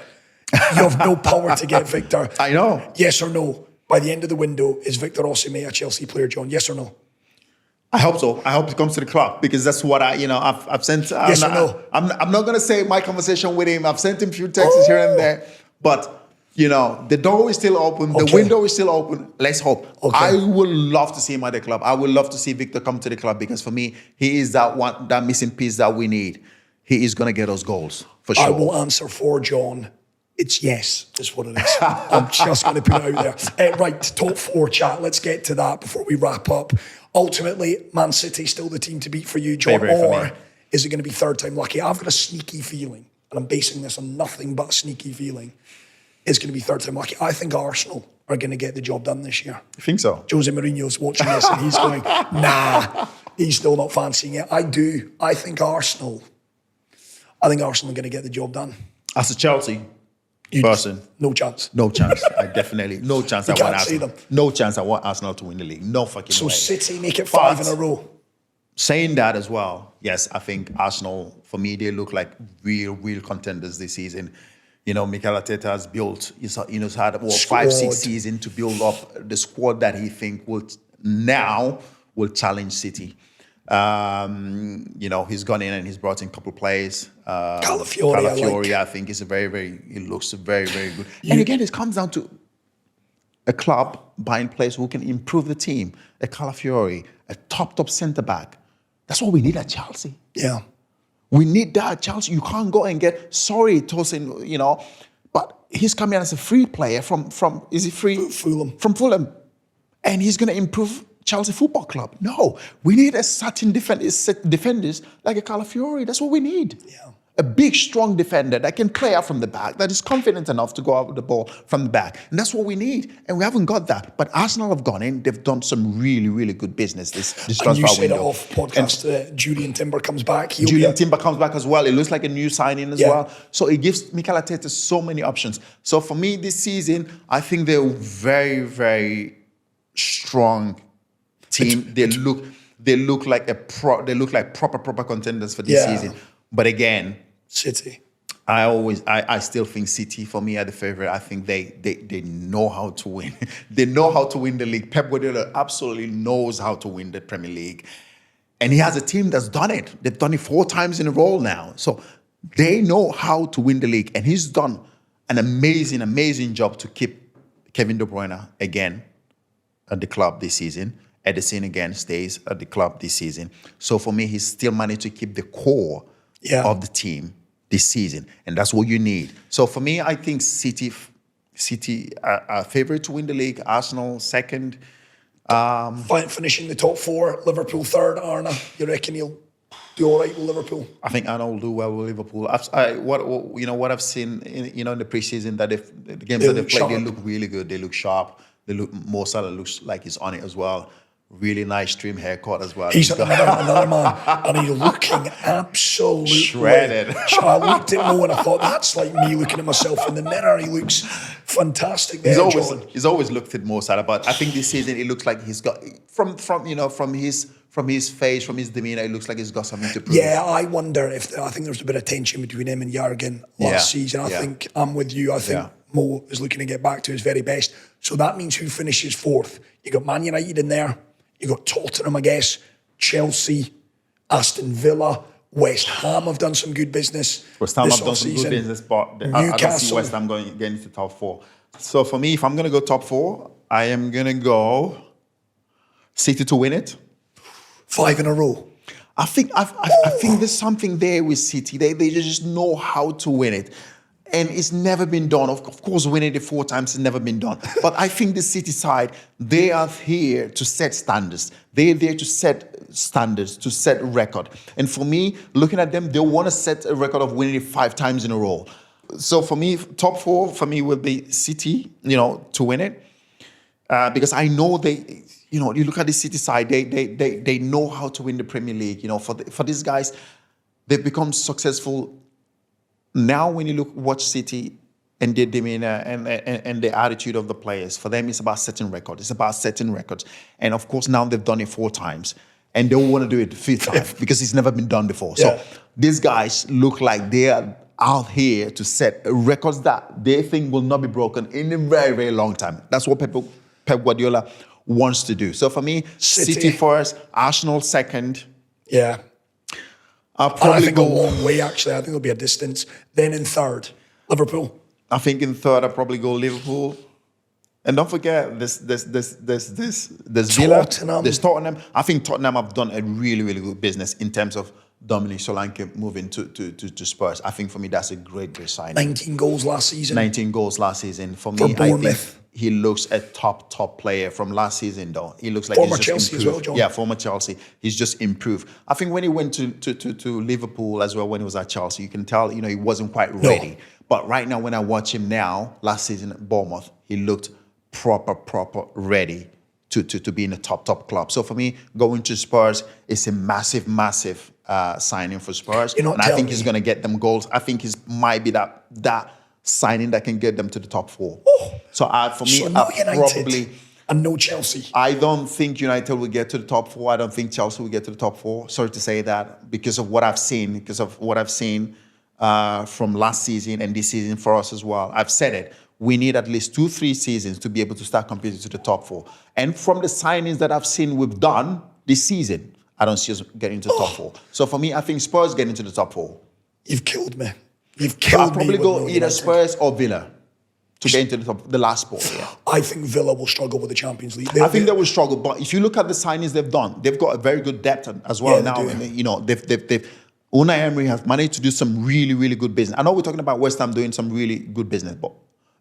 Speaker 1: You have no power to get Victor.
Speaker 2: I know.
Speaker 1: Yes or no? By the end of the window, is Victor Osimhen a Chelsea player, John? Yes or no?
Speaker 2: I hope so. I hope he comes to the club, because that's what I've sent.
Speaker 1: Yes or no?
Speaker 2: I'm not going to say my conversation with him. I've sent him a few texts here and there. But, the door is still open. The window is still open. Let's hope. Okay. I would love to see him at the club. I would love to see Victor come to the club, because for me, he is that missing piece that we need. He is going to get us goals, for sure.
Speaker 1: I will answer for John. It's yes, is what it is. I'm just going to put it out there. Right, top 4 chat. Let's get to that before we wrap up. Ultimately, Man City still the team to beat for you, John, or is it going to be third time lucky? I've got a sneaky feeling, and I'm basing this on nothing but a sneaky feeling. It's going to be third time lucky. I think Arsenal are going to get the job done this year.
Speaker 2: You think so?
Speaker 1: José Mourinho's watching this and he's going, nah, he's still not fancying it. I do. I think Arsenal are going to get the job done.
Speaker 2: As a Chelsea person,
Speaker 1: no chance.
Speaker 2: No chance. I definitely no chance.
Speaker 1: You can't see them.
Speaker 2: No chance. I want Arsenal to win the league. No fucking way.
Speaker 1: So City make it 5 in a row.
Speaker 2: Saying that as well, yes, I think Arsenal, for me, they look like real contenders this season. Mikel Arteta has built, he's had 5-6 seasons to build up the squad that he think will challenge City. He's gone in and he's brought in a couple of players.
Speaker 1: Calafiori,
Speaker 2: I think is he looks very, very good. And again, it comes down to a club buying players who can improve the team. A Calafiori, a top centre back. That's what we need at Chelsea.
Speaker 1: Yeah.
Speaker 2: We need that at Chelsea. You can't go and get, sorry, Tosin, But he's coming as a free player from is he free?
Speaker 1: Fulham.
Speaker 2: From Fulham. And he's going to improve Chelsea Football Club. No, we need a certain defenders like a Calafiori. That's what we need.
Speaker 1: Yeah.
Speaker 2: A big, strong defender that can play out from the back, that is confident enough to go out with the ball from the back. And that's what we need. And we haven't got that. But Arsenal have gone in. They've done some really, really good business this transfer window.
Speaker 1: And you said it off podcast, Julian Timber comes back.
Speaker 2: Julian Timber comes back as well. It looks like a new signing as well. So it gives Mikel Arteta so many options. So for me, this season, I think they're very, very strong team. They look like proper contenders for this season. But again,
Speaker 1: City.
Speaker 2: I still think City for me are the favorite. I think they know how to win. They know how to win the league. Pep Guardiola absolutely knows how to win the Premier League. And he has a team that's done it. They've done it 4 times in a row now. So they know how to win the league. And he's done an amazing, amazing job to keep Kevin De Bruyne again at the club this season. Ederson again stays at the club this season. So for me, he's still managed to keep the core of the team this season. And that's what you need. So for me, I think City are favorite to win the league. Arsenal second.
Speaker 1: Finishing the top 4, Liverpool third. Arna, you reckon he'll do all right with Liverpool?
Speaker 2: I think Arna will do well with Liverpool. What I've seen in the preseason, that the games that they've played, they look really good. They look sharp. Mo Salah looks like he's on it as well. Really nice trim haircut as well.
Speaker 1: He's another man, and he's looking absolutely
Speaker 2: shredded.
Speaker 1: I looked at Mo and I thought, that's like me looking at myself in the mirror. He looks fantastic there,
Speaker 2: He's always looked at Mo Salah, but I think this season it looks like he's got from his face, from his demeanour, it looks like he's got something to prove.
Speaker 1: Yeah, I wonder I think there was a bit of tension between him and Jurgen last season. I think I'm with you. I think Mo is looking to get back to his very best. So that means who finishes 4th? You got Man United in there. You got Tottenham, I guess, Chelsea, Aston Villa, West Ham have done some good business.
Speaker 2: West Ham have done some good business, but I don't see West Ham getting into top 4. So for me, if I'm going to go top 4, I am going to go City to win it.
Speaker 1: 5 in a row.
Speaker 2: I think there's something there with City. They just know how to win it. And it's never been done. Of course, winning it 4 times has never been done. But I think the City side, they are here to set standards. They're there to set standards, to set record. And for me, looking at them, they want to set a record of winning it 5 times in a row. So for me, top 4 for me will be City, to win it. Because I know they, you look at the City side, they know how to win the Premier League. For these guys, they've become successful. Now, when you watch City and their demeanor and the attitude of the players, for them, it's about setting records. It's about setting records. And of course, now they've done it 4 times. And they want to do it the 5th time because it's never been done before. So these guys look like they are out here to set records that they think will not be broken in a very, very long time. That's what Pep Guardiola wants to do. So for me, City first, Arsenal second.
Speaker 1: Yeah.
Speaker 2: I'll probably
Speaker 1: think a long way, actually. I think it'll be a distance. Then in 3rd, Liverpool.
Speaker 2: I think in 3rd, I'll probably go Liverpool. And don't forget, there's Villa, there's Tottenham. I think Tottenham have done a really, really good business in terms of Dominic Solanke moving to Spurs. I think for me, that's a great signing.
Speaker 1: 19 goals last season.
Speaker 2: 19 goals last season. For me, I think he looks a top player from last season, though. He looks like
Speaker 1: former
Speaker 2: he's just
Speaker 1: Chelsea
Speaker 2: improved.
Speaker 1: as well, John.
Speaker 2: Yeah, former Chelsea. He's just improved. I think when he went to Liverpool as well, when he was at Chelsea, you can tell, he wasn't quite ready. No. But right now, when I watch him now, last season at Bournemouth, he looked proper ready to be in a top club. So for me, going to Spurs is a massive signing for Spurs. And I think he's going to get them goals. I think he might be that signing that can get them to the top 4. So for me, probably...
Speaker 1: And no Chelsea.
Speaker 2: I don't think United will get to the top 4. I don't think Chelsea will get to the top 4. Sorry to say that because of what I've seen from last season and this season for us as well. I've said it. We need at least 2-3 seasons to be able to start competing to the top 4. And from the signings that I've seen we've done this season, I don't see us getting to the top 4. So for me, I think Spurs get into the top 4.
Speaker 1: You've killed me. I'll
Speaker 2: probably go either Spurs or Villa to get into the last spot. Yeah.
Speaker 1: I think Villa will struggle with the Champions League.
Speaker 2: I think they will struggle, but if you look at the signings they've done, they've got a very good depth as well now. And, Unai Emery has managed to do some really, really good business. I know we're talking about West Ham doing some really good business, but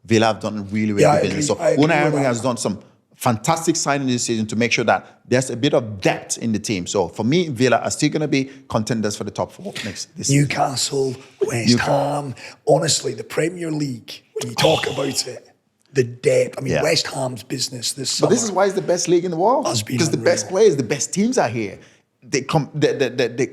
Speaker 2: Villa have done really, really good business. So Unai Emery has done some fantastic signing this season to make sure that there's a bit of depth in the team. So for me, Villa are still going to be contenders for the top 4 this
Speaker 1: Newcastle, West Ham. Honestly, the Premier League, when you talk about it, the depth. I mean, West Ham's business this summer.
Speaker 2: But this is why it's the best league in the world. Because the best players, the best teams are here. The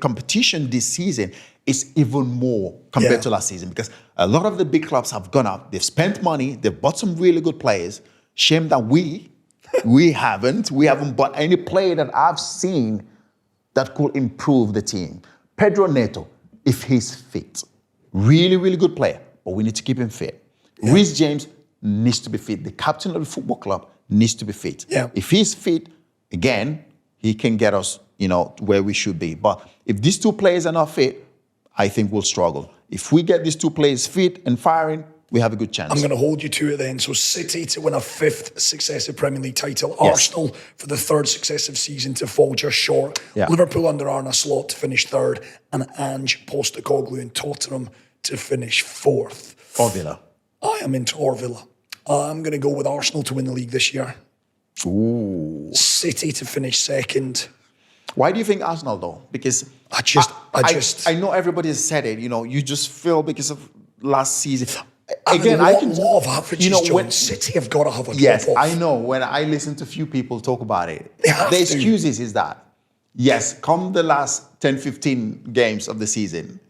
Speaker 2: competition this season is even more compared to last season, because a lot of the big clubs have gone up. They've spent money. They've bought some really good players. Shame that we haven't. We haven't bought any player that I've seen that could improve the team. Pedro Neto, if he's fit, really, really good player, but we need to keep him fit. Reece James needs to be fit. The captain of the football club needs to be fit. If he's fit, again, he can get us, where we should be. But if these 2 players are not fit, I think we'll struggle. If we get these 2 players fit and firing, we have a good chance.
Speaker 1: I'm going to hold you to it then. So City to win a 5th successive Premier League title. Arsenal for the 3rd successive season to fall just short. Liverpool under Arne Slot to finish 3rd. And Ange Postecoglou and Tottenham to finish 4th.
Speaker 2: Or Villa.
Speaker 1: I am into Villa. I'm going to go with Arsenal to win the league this year.
Speaker 2: Ooh.
Speaker 1: City to finish 2nd.
Speaker 2: Why do you think Arsenal though? Because I know everybody has said it. You just feel because of last season. Again,
Speaker 1: I can law of averages. When City have got to have a drop off.
Speaker 2: Yes, I know. When I listen to a few people talk about it, the excuses is that come the last 10, 15 games of the season,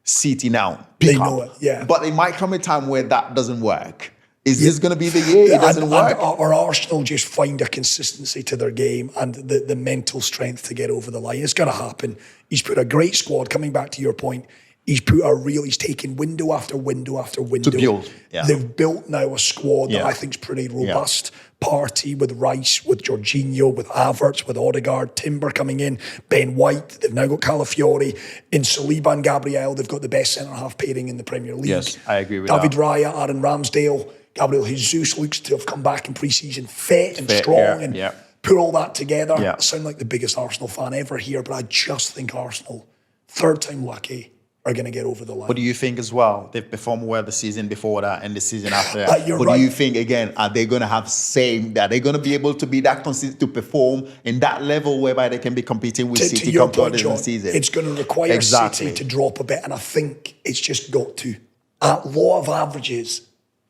Speaker 2: City now pick up. But it might come a time where that doesn't work. Is this going to be the year it doesn't work?
Speaker 1: Or Arsenal just find a consistency to their game and the mental strength to get over the line. It's going to happen. He's put a great squad. Coming back to your point, he's taken window after window after window.
Speaker 2: To build.
Speaker 1: They've built now a squad that I think is pretty robust. Partey with Rice, with Jorginho, with Havertz, with Odegaard, Timber coming in, Ben White. They've now got Calafiori. In Saliba and Gabriel, they've got the best centre-half pairing in the Premier League.
Speaker 2: Yes, I agree with
Speaker 1: David
Speaker 2: that.
Speaker 1: Raya, Aaron Ramsdale, Gabriel Jesus looks to have come back in pre-season fit and strong and put all that together. I sound like the biggest Arsenal fan ever here, but I just think Arsenal, 3rd time lucky, are going to get over the line.
Speaker 2: What do you think as well? They've performed well the season before that and the season after.
Speaker 1: What
Speaker 2: do you think, again, are they going to have are they going to be able to be that consistent to perform in that level whereby they can be competing with City come to the season?
Speaker 1: It's going to require City to drop a bit, and I think it's just got to. At law of averages,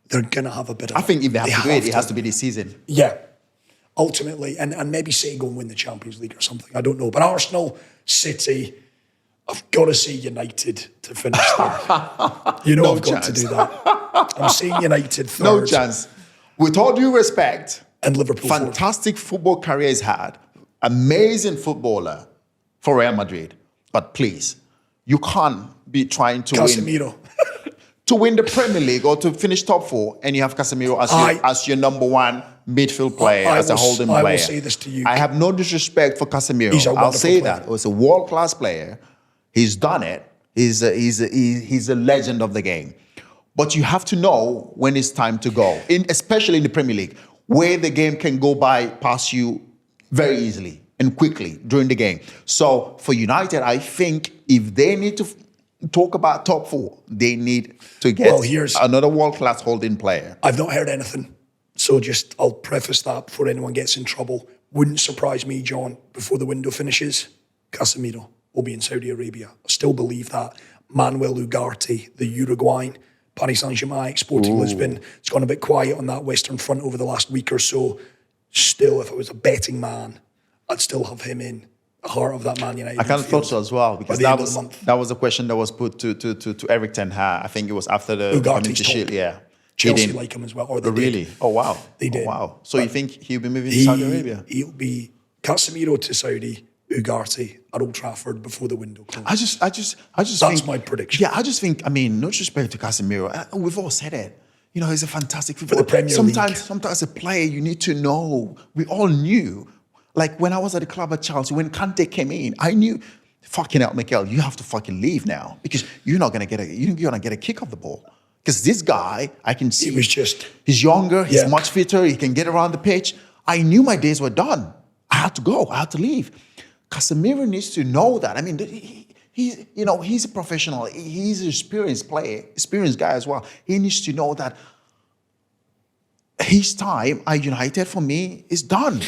Speaker 1: they're going to have a bit of...
Speaker 2: I think if they have to do it has to be this season.
Speaker 1: Yeah, ultimately. And maybe City go and win the Champions League or something. I don't know. But Arsenal, City, I've got to see United to finish there. I've got to do that. I'm saying United 3rd.
Speaker 2: No chance. With all due respect...
Speaker 1: And Liverpool
Speaker 2: fantastic 4th. Football career he's had. Amazing footballer for Real Madrid. But please, you can't be trying to
Speaker 1: Casemiro.
Speaker 2: To win the Premier League or to finish top 4, and you have Casemiro as your number 1 midfield player, as a holding player.
Speaker 1: I will say this to you.
Speaker 2: I have no disrespect for Casemiro. I'll say that. He's a world-class player. He's done it. He's a legend of the game. But you have to know when it's time to go, especially in the Premier League, where the game can go past you very easily and quickly during the game. So for United, I think if they need to talk about top 4, they need to get another world-class holding player.
Speaker 1: I've not heard anything. So I'll preface that before anyone gets in trouble. Wouldn't surprise me, John, before the window finishes, Casemiro will be in Saudi Arabia. I still believe that. Manuel Ugarte, the Uruguayan, Paris Saint-Germain, Sporting Lisbon. It's gone a bit quiet on that Western front over the last week or so. Still, if I was a betting man, I'd still have him in the heart of that Man United.
Speaker 2: I kind of thought so as well, because that was a question that was put to Eric Ten Hag. I think it was after the Community Shield. Yeah.
Speaker 1: Chelsea like him as well. Or they
Speaker 2: really?
Speaker 1: Did.
Speaker 2: Oh, wow.
Speaker 1: They did.
Speaker 2: Oh, wow. So you think he'll be moving to Saudi Arabia?
Speaker 1: He'll be Casemiro to Saudi, Ugarte at Old Trafford before the window closes.
Speaker 2: I just
Speaker 1: That's
Speaker 2: think,
Speaker 1: my prediction.
Speaker 2: Yeah, I just think, no disrespect to Casemiro. We've all said it. He's a fantastic footballer.
Speaker 1: For the Premier League.
Speaker 2: Sometimes a player, you need to know. We all knew. Like when I was at the club at Chelsea, when Kante came in, I knew, fucking hell, Mikel, you have to fucking leave now because you're not gonna get a kick off the ball. Because this guy, I can see, he's younger, he's much fitter, he can get around the pitch. I knew my days were done. I had to go, I had to leave. Casemiro needs to know that. he's a professional. He's an experienced player, experienced guy as well. He needs to know that his time at United, for me, is done.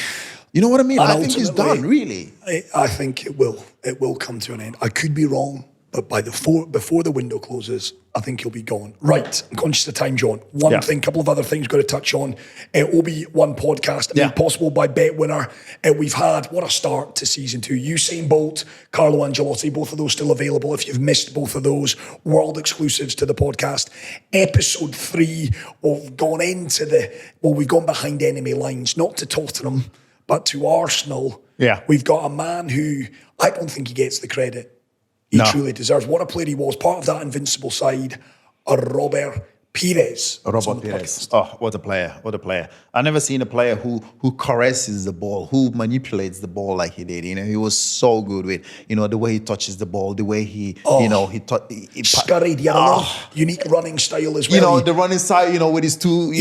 Speaker 2: You know what I mean?
Speaker 1: And
Speaker 2: I think it's done, really.
Speaker 1: I think it will. It will come to an end. I could be wrong, but before the window closes, I think he'll be gone. Right, I'm conscious of time, John. One thing, couple of other things we've got to touch on. Obi podcast, made possible by Bet Winner. We've had, what a start to season 2. Usain Bolt, Carlo Ancelotti, both of those still available. If you've missed both of those, world exclusives to the podcast. Episode 3, we've gone we've gone behind enemy lines, not to Tottenham, but to Arsenal.
Speaker 2: Yeah.
Speaker 1: We've got a man who I don't think he gets the credit he truly deserves. What a player he was. Part of that invincible side, Robert Pires.
Speaker 2: Robert Pires. Oh, what a player. What a player. I've never seen a player who caresses the ball, who manipulates the ball like he did. He was so good with, the way he touches the ball, the way he
Speaker 1: scurried, unique running style as well.
Speaker 2: The running style, with his two,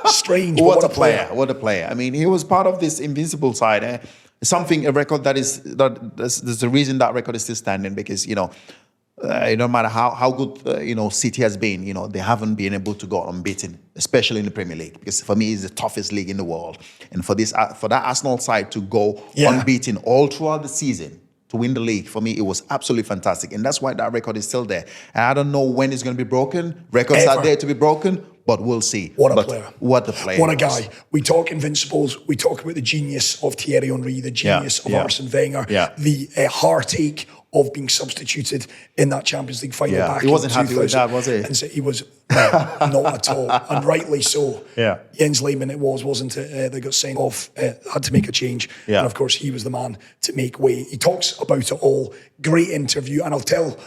Speaker 1: strange.
Speaker 2: What a player. What a player. I mean, he was part of this invincible side. A record there's the reason that record is still standing, because, no matter how good, City has been, they haven't been able to go unbeaten, especially in the Premier League, because for me, it's the toughest league in the world. And for that Arsenal side to go unbeaten all throughout the season, to win the league, for me, it was absolutely fantastic. And that's why that record is still there. And I don't know when it's going to be broken. Records are there to be broken, but we'll see.
Speaker 1: What a player.
Speaker 2: What a player.
Speaker 1: What a guy. We talk Invincibles. We talk about the genius of Thierry Henry, the genius of Arsene Wenger, the heartache of being substituted in that Champions League final back in 2000.
Speaker 2: He wasn't happy with that, was he?
Speaker 1: And so he was not at all. And rightly so.
Speaker 2: Yeah.
Speaker 1: Jens Lehmann wasn't it? They got sent off, had to make a change. Yeah. And of course, he was the man to make way. He talks about it all. Great interview. And I'll tell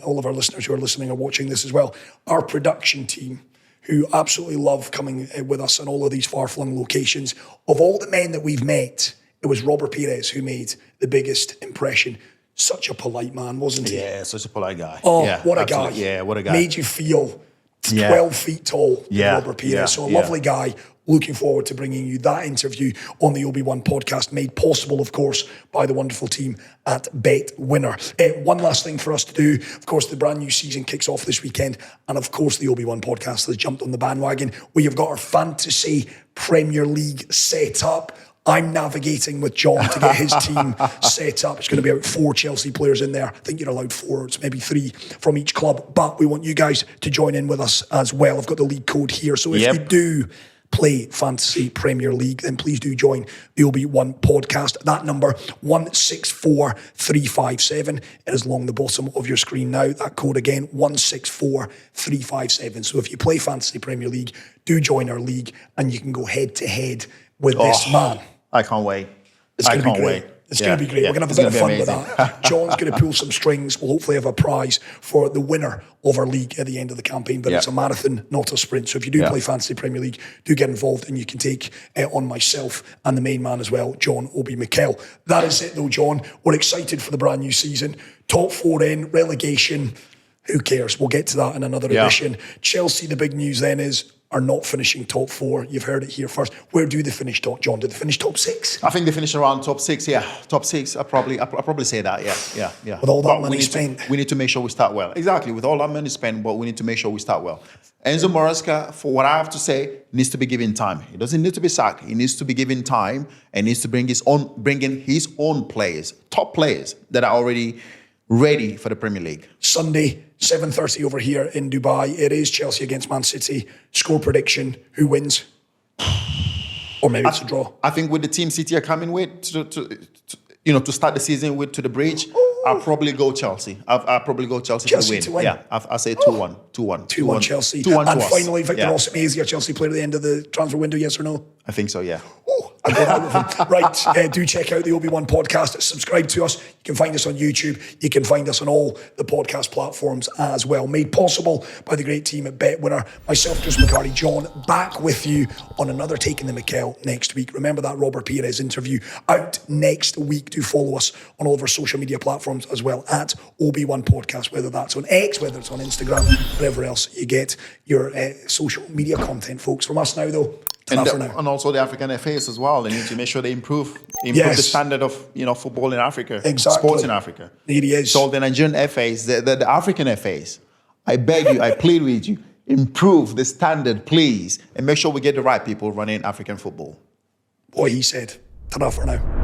Speaker 1: all of our listeners who are listening or watching this as well, our production team, who absolutely love coming with us in all of these far-flung locations. Of all the men that we've met, it was Robert Pires who made the biggest impression. Such a polite man, wasn't he?
Speaker 2: Yeah, such a polite guy.
Speaker 1: Oh,
Speaker 2: yeah,
Speaker 1: what a guy.
Speaker 2: Yeah, what a guy.
Speaker 1: Made you feel 12 feet tall, Robert Pires.
Speaker 2: Yeah,
Speaker 1: so a lovely guy. Looking forward to bringing you that interview on the Obi-Wan podcast, made possible, of course, by the wonderful team at Bet Winner. One last thing for us to do. Of course, the brand new season kicks off this weekend. And of course, the Obi-Wan podcast has jumped on the bandwagon. We have got our fantasy Premier League set up. I'm navigating with John to get his team set up. It's going to be about 4 Chelsea players in there. I think you're allowed 4. It's maybe 3 from each club. But we want you guys to join in with us as well. I've got the league code here. So if you do play Fantasy Premier League, then please do join the Obi-Wan podcast. That number, 164357. It is along the bottom of your screen now. That code again, 164357. So if you play Fantasy Premier League, do join our league and you can go head to head with this man.
Speaker 2: I can't wait.
Speaker 1: It's going to be great. It's going to be great. We're going to have a bit of fun with that. John's going to pull some strings. We'll hopefully have a prize for the winner of our league at the end of the campaign. But it's a marathon, not a sprint. So if you do play Fantasy Premier League, do get involved and you can take on myself and the main man as well, John Obi Mikel. That is it though, John. We're excited for the brand new season. Top 4 in, relegation. Who cares? We'll get to that in another edition. Chelsea, the big news then are not finishing top 4. You've heard it here first. Where do they finish, John? Did they finish top 6?
Speaker 2: I think they finished around top 6. Yeah, top 6. I'll probably say that. Yeah.
Speaker 1: With all that money spent,
Speaker 2: we need to make sure we start well. Exactly. With all that money spent, but we need to make sure we start well. Enzo Maresca, for what I have to say, needs to be given time. He doesn't need to be sacked. He needs to be given time and needs to bring in his own players, top players that are already ready for the Premier League.
Speaker 1: Sunday, 7:30 over here in Dubai. It is Chelsea against Man City. Score prediction. Who wins? Or maybe it's a draw.
Speaker 2: I think with the team City are coming with to start the season with to the bridge, I'll probably go Chelsea. I'll probably go Chelsea to win. Yeah, I'll say 2-1. 2-1
Speaker 1: Chelsea.
Speaker 2: 2-1
Speaker 1: and
Speaker 2: to
Speaker 1: finally,
Speaker 2: us.
Speaker 1: Victor Osimhen, is your Chelsea player at the end of the transfer window, yes or no?
Speaker 2: I think so, yeah.
Speaker 1: I'll go that with him. Right, do check out the Obi-Wan podcast. Subscribe to us. You can find us on YouTube. You can find us on all the podcast platforms as well. Made possible by the great team at Bet Winner. Myself, Chris McCarty, John, back with you on another Taking the Mikel next week. Remember that Robert Pires interview out next week. Do follow us on all of our social media platforms as well at Obi-Wan Podcast, whether that's on X, whether it's on Instagram, wherever else you get your social media content, folks. From us now, though,
Speaker 2: And also the African FAs as well. They need to make sure they improve the standard of football in Africa, sports in Africa.
Speaker 1: There he is.
Speaker 2: So the Nigerian FAs, the African FAs, I beg you, I plead with you, improve the standard, please, and make sure we get the right people running African football.
Speaker 1: What he said. Ta-ra for now.